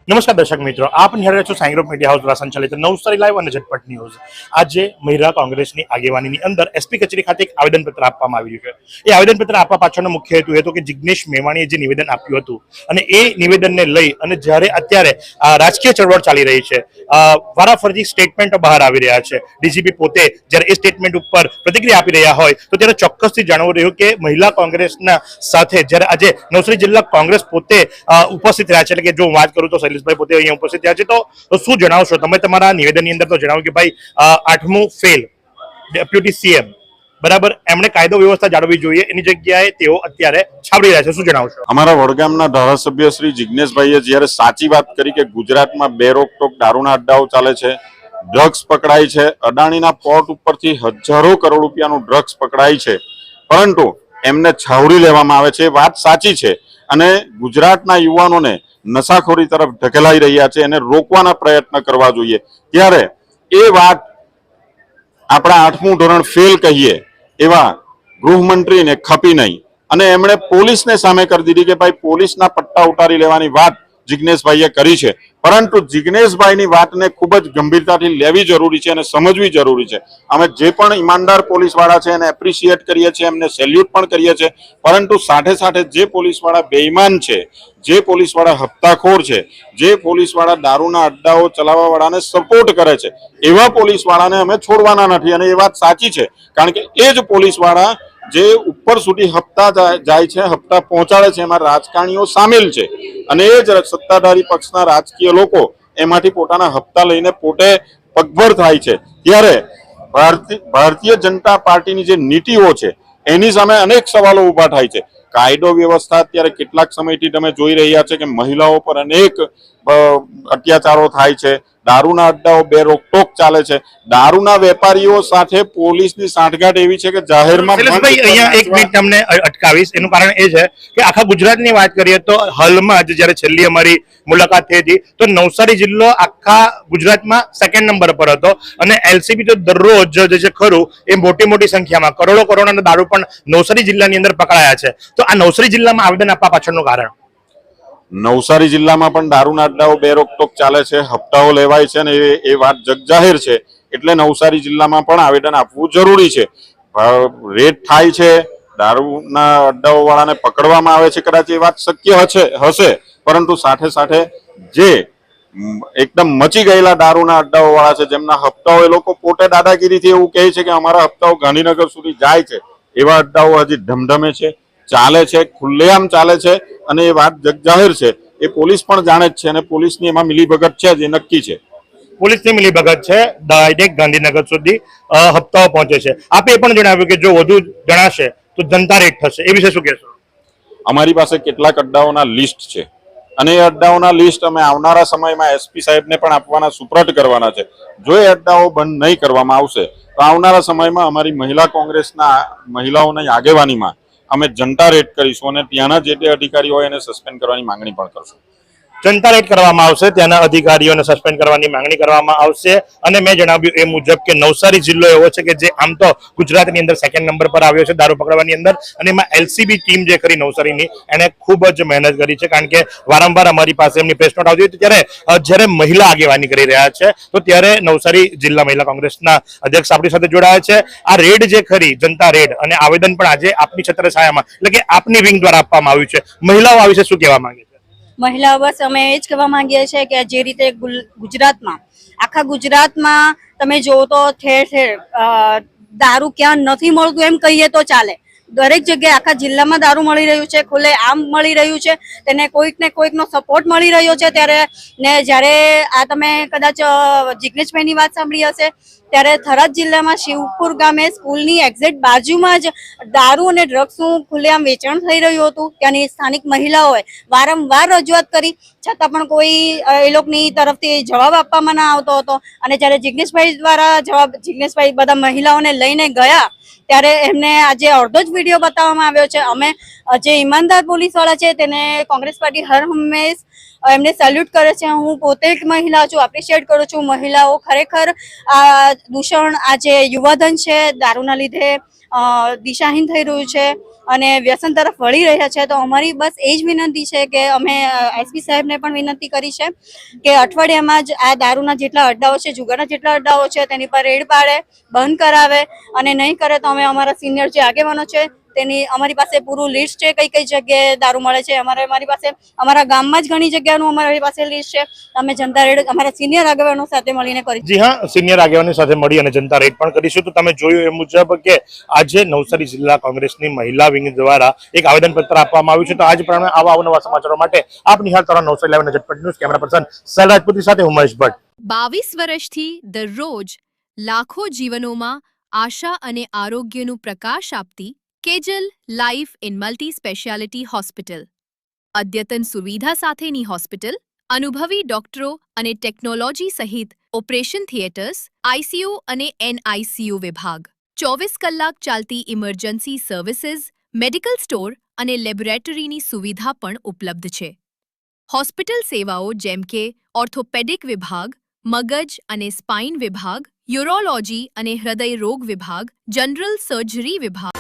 નમસ્કાર દર્શક મિત્રો, આપ નિહાળી રહ્યા છો સાઈ ગ્રુપ મીડિયા હાઉસ દ્વારા સંચાલિત નવસારી લાઈવ અને ઝટપટ ન્યૂઝ। આજે મહિલા કોંગ્રેસની આગેવાનીની અંદર એસપી કચેરી ખાતે એક આવેદનપત્ર આપવામાં આવ્યું છે। એ આવેદનપત્ર આપવા પાછળનો મુખ્ય હેતુ હતો કે જિગ્નેશ મેવાણીએ જે નિવેદન આપ્યું હતું અને એ નિવેદનને લઈ અને જ્યારે અત્યારે રાજકીય ચળવળ ચાલી રહી છે, વારાફરતી સ્ટેટમેન્ટો બહાર આવી રહ્યા છે। ડીજીપી પોતે જ્યારે એ સ્ટેટમેન્ટ ઉપર પ્રતિક્રિયા આપી રહ્યા હોય તો ત્યારે ચોક્કસથી જાણવું રહ્યું કે મહિલા કોંગ્રેસના સાથે જ્યારે આજે નવસારી જિલ્લા કોંગ્રેસ પોતે ઉપસ્થિત રહ્યા છે, એટલે કે જો વાત કરું તો શૈલેષભાઈ પોતે અહીંયા ઉપસ્થિત થયા છે, તો શું જણાવશો તમે? તમારા નિવેદનની અંદર તો જણાવ્યું કે ભાઈ 8મું ફેલ ડેપ્યુટી સીએમ બરાબર, એમણે કાયદો વ્યવસ્થા જાળવવી જોઈએ, એની જગ્યાએ તેઓ અત્યારે છાવડી રહ્યા છે, શું જણાવશો? અમારા વડગામના ધારાસભ્ય શ્રી જિગ્નેશભાઈએ જ્યારે સાચી વાત કરી કે ગુજરાતમાં બેરોકટોક દારૂના અડ્ડાઓ ચાલે છે, ડ્રગ્સ પકડાય છે, અદાણીના પોર્ટ ઉપરથી હજારો કરોડ રૂપિયાનું ડ્રગ્સ પકડાય છે, પરંતુ એમને છાવરી લેવામાં આવે છે, વાત સાચી છે અને ગુજરાતના યુવાનોને નશાખોરી તરફ ઢકેલાઈ રહ્યા છે, એને રોકવાના પ્રયત્ન કરવા જોઈએ। ત્યારે એ વાત આપણા 8મું ધોરણ ફેલ કહીએ એવા ગૃહમંત્રીને ખપી નહીં અને એમણે પોલીસને સામે કરી દીધી કે ભાઈ પોલીસના પટ્ટા ઉતારી લેવાની વાત જિગ્નેશભાઈએ કરી છે, પરંતુ જિગ્નેશભાઈની વાતને ખૂબ જ ગંભીરતાથી લેવી જરૂરી છે અને સમજવી જરૂરી છે। અમે જે પણ ઈમાનદાર પોલીસવાળા છે એને એપ્રિશિએટ કરીએ છીએ, એમને સેલ્યુટ પણ કરીએ છીએ, પરંતુ સાથે સાથે જે પોલીસવાળા બેઈમાન છે, જે પોલીસવાળા હપ્તાખોર છે, જે પોલીસવાળા દારૂના અડ્ડાઓ ચલાવવાવાળાને સપોર્ટ કરે છે, એવા પોલીસવાળાને અમે છોડવાના નથી। અને એ વાત સાચી છે, કારણ કે એ જ પોલીસવાળા જે ઉપર સુધી હપ્તા જાય છે, હપ્તા પહોંચાડે છે, એમાં રાજકારણીઓ સામેલ છે અને એ જ સત્તાધારી પક્ષના રાજકીય લોકો એમાંથી પોતાના હપ્તા લઈને પોતે પગભર થાય છે। ત્યારે ભારતીય જનતા પાર્ટીની જે નીતિઓ છે એની સામે અનેક સવાલો ઉભા થાય છે। કાયદો વ્યવસ્થા અત્યારે કેટલાક સમયથી તમે જોઈ રહ્યા છે કે મહિલાઓ પર અનેક અત્યાચારો થાય છે, દારૂના અડ્ડાઓ બેરોકટોક ચાલે છે, દારૂના વેપારીઓ સાથે પોલીસની સાંઠગાંઠ એવી છે કે જાહેરમાં અહીંયા એક મિનિટ તમને અટકાવીશ। એનું કારણ એ છે કે આખા ગુજરાતની વાત કરીએ તો હાલમાં જ જ્યારે છેલ્લી અમારી મુલાકાત થઈ હતી તો નવસારી જિલ્લો આખા ગુજરાતમાં સેકન્ડ નંબર પર હતો અને એલસીબી તો દરરોજ જે ખરું એ મોટી સંખ્યામાં કરોડોના દારૂ પણ નવસારી જિલ્લાની અંદર પકડાયા છે। તો આ નવસારી જિલ્લામાં આવેદન આપવા પાછળનું કારણ? નવસારી જિલ્લામાં પણ દારૂના અડ્ડાઓ બેરોકટોક ચાલે છે, હપ્તાઓ લેવાય છે અને એ વાત જગજાહેર છે, એટલે નવસારી જિલ્લામાં પણ આવેદન આપવું જરૂરી છે। રેડ થાય છે, દારૂના અડ્ડાઓ વાળાને પકડવામાં આવે છે, કદાચ એ વાત શક્ય હશે, પરંતુ સાથે સાથે જે એકદમ મચી ગયેલા દારૂના અડ્ડાઓ વાળા છે, જેમના હપ્તાઓ એ લોકો પોતે દાદાગીરીથી એવું કહે છે કે અમારા હપ્તાઓ ગાંધીનગર સુધી જાય છે, એવા અડ્ડાઓ હજી ધમધમે છે, ચાલે છે, ખુલ્લેઆમ ચાલે છે અને એ વાત જગજાહેર છે। એ પોલીસ પણ જાણે જ છે અને પોલીસની એમાં મિલીભગત છે, જે નક્કી છે। પોલીસની મિલીભગત છે, ડાયરેક્ટ ગાંધીનગર સુધી હપ્તાઓ પહોંચે છે। આપે એ પણ જણાવ્યું કે જો વધુ જણાશે તો જનતા રેડ થશે, એ વિશે શું કહેશો? અમારી પાસે કેટલાક અડ્ડાઓના લિસ્ટ છે અને એ અડ્ડાઓના લિસ્ટ અમે આવનારા સમયમાં એસપી સાહેબને પણ આપવાના સુપ્રત કરવાના છે। જો એ અડ્ડાઓ બંધ નહીં કરવામાં આવશે તો આવનારા સમયમાં અમારી મહિલા કોંગ્રેસના મહિલાઓની આગેવાનીમાં અમે જનતા રેડ કરીશું અને ત્યાંના જે તે અધિકારીઓ હોય એને સસ્પેન્ડ કરવાની માંગણી પણ કરશું। જનતા રેડ કરવામાં આવશે, ત્યાંના અધિકારીઓને સસ્પેન્ડ કરવાની માંગણી કરવામાં આવશે અને મેં જણાવ્યું એ મુજબ કે નવસારી જિલ્લો એવો છે કે જે આમ તો ગુજરાતની અંદર સેકન્ડ નંબર પર આવ્યો છે દારૂ પકડવાની અંદર, અને એમાં એલસીબી ટીમ જે ખરી નવસારીની એને ખૂબ જ મહેનત કરી છે, કારણ કે વારંવાર અમારી પાસે એમની પ્રેસ નોટ આવતી હતી। ત્યારે જ્યારે મહિલા આગેવાની કરી રહ્યા છે તો ત્યારે નવસારી જિલ્લા મહિલા કોંગ્રેસના અધ્યક્ષ આપણી સાથે જોડાયા છે। આ રેડ જે ખરી જનતા રેડ અને આવેદન પણ આજે આપની છત્રછાયામાં એટલે કે આપની વિંગ દ્વારા આપવામાં આવ્યું છે, મહિલાઓ આ વિશે શું કહેવા માંગે છે? મહિલાઓ બસ અમે એ જ કહેવા માંગીએ છીએ કે જે રીતે ગુજરાતમાં આખા ગુજરાતમાં તમે જોવો તો ઠેર ઠેર દારૂ ક્યાં નથી મળતું એમ કહીએ તો ચાલે, દરેક જગ્યાએ આખા જિલ્લામાં દારૂ મળી રહ્યું છે, ખુલ્લે આમ મળી રહ્યું છે, તેને કોઈક ને કોઈકનો સપોર્ટ મળી રહ્યો છે। ત્યારે ને જ્યારે આ તમે કદાચ જિગ્નેશભાઈની વાત સાંભળી હશે ત્યારે થરાદ જિલ્લામાં શિવપુર ગામે સ્કૂલની એક્ઝેક્ટ બાજુમાં જ દારૂ અને ડ્રગ્સનું ખુલ્લેઆમ વેચાણ થઈ રહ્યું હતું। ત્યાંની સ્થાનિક મહિલાઓએ વારંવાર રજૂઆત કરી છતાં પણ કોઈ એ લોકોની તરફથી જવાબ આપવામાં ના આવતો હતો અને જ્યારે જિગ્નેશભાઈ બધા મહિલાઓને લઈને ગયા ત્યારે એમને આજે અડધો જ વિડીયો બતાવવામાં આવ્યો છે। અમે જે ઈમાનદાર પોલીસવાળા છે તેને કોંગ્રેસ પાર્ટી હર હંમેશ એમને સેલ્યુટ કરે છે। હું પોતે એક મહિલા છું, એપ્રિશિએટ કરું છું। મહિલાઓ ખરેખર આ દૂષણ, આ જે યુવાધન છે દારૂના લીધે દિશાહીન થઈ રહ્યું છે અને વ્યસન તરફ વળી રહ્યા છે. તો અમારી બસ એ જ વિનંતી છે કે અમે એસપી સાહેબને પણ વિનંતી કરી છે કે અઠવાડિયામાં જ આ દારૂના જેટલા અડ્ડાઓ છે, જુગારના જેટલા અડ્ડાઓ છે તેની પર રેડ પાડે, બંધ કરાવે, અને નહીં કરે તો અમે અમારા સિનિયર જે આગેવાનો છે તેની અમારી પાસે પૂરું લિસ્ટ છે કઈ કઈ જગ્યાએ દારૂ મળે છે. અમારી પાસે અમારા ગામમાં જ ઘણી જગ્યાનું અમારી પાસે લિસ્ટ છે. અમે જનતા રેડ અમારા સિનિયર આગેવાનો સાથે મળીને કરી. જી હા, સિનિયર આગેવાનો સાથે મળી અને જનતા રેડ પણ કરીશું. તો તમે જોયું એ મુજબ કે આજે નવસારી જિલ્લા કોંગ્રેસની મહિલા વિંગ દ્વારા એક આવેદનપત્ર આપવામાં આવ્યું છે. તો આજ પ્રમાણે આવા અવનવા સમાચારો માટે આપ નિહાળતા રહો નવસારી લાઈવ અને ઝટપટ ન્યૂઝ. કેમેરા પર્સન સૈલ રાજપૂતી સાથે ઉમેશ ભટ્ટ. 22 વર્ષથી દરરોજ લાખો જીવનોમાં આશા અને આરોગ્યનું પ્રકાશ આપતી Kejal life in multi speciality hospital. અદ્યતન સુવિધા સાથેની હોસ્પિટલ, અનુભવી ડોક્ટરો અને ટેકનોલોજી સહિત ઓપરેશન થિયેટર્સ, આઈસીયુ અને એનઆઈસીયુ વિભાગ, 24 કલાક ચાલતી ઇમરજન્સી સર્વિસીસ, મેડિકલ સ્ટોર અને લેબોરેટરીની સુવિધા પણ ઉપલબ્ધ છે. હોસ્પિટલ સેવાઓ જેમ કે ઓર્થોપેડિક વિભાગ, મગજ અને સ્પાઇન વિભાગ, યુરોલોજી અને હૃદય રોગ વિભાગ, જનરલ સર્જરી વિભાગ,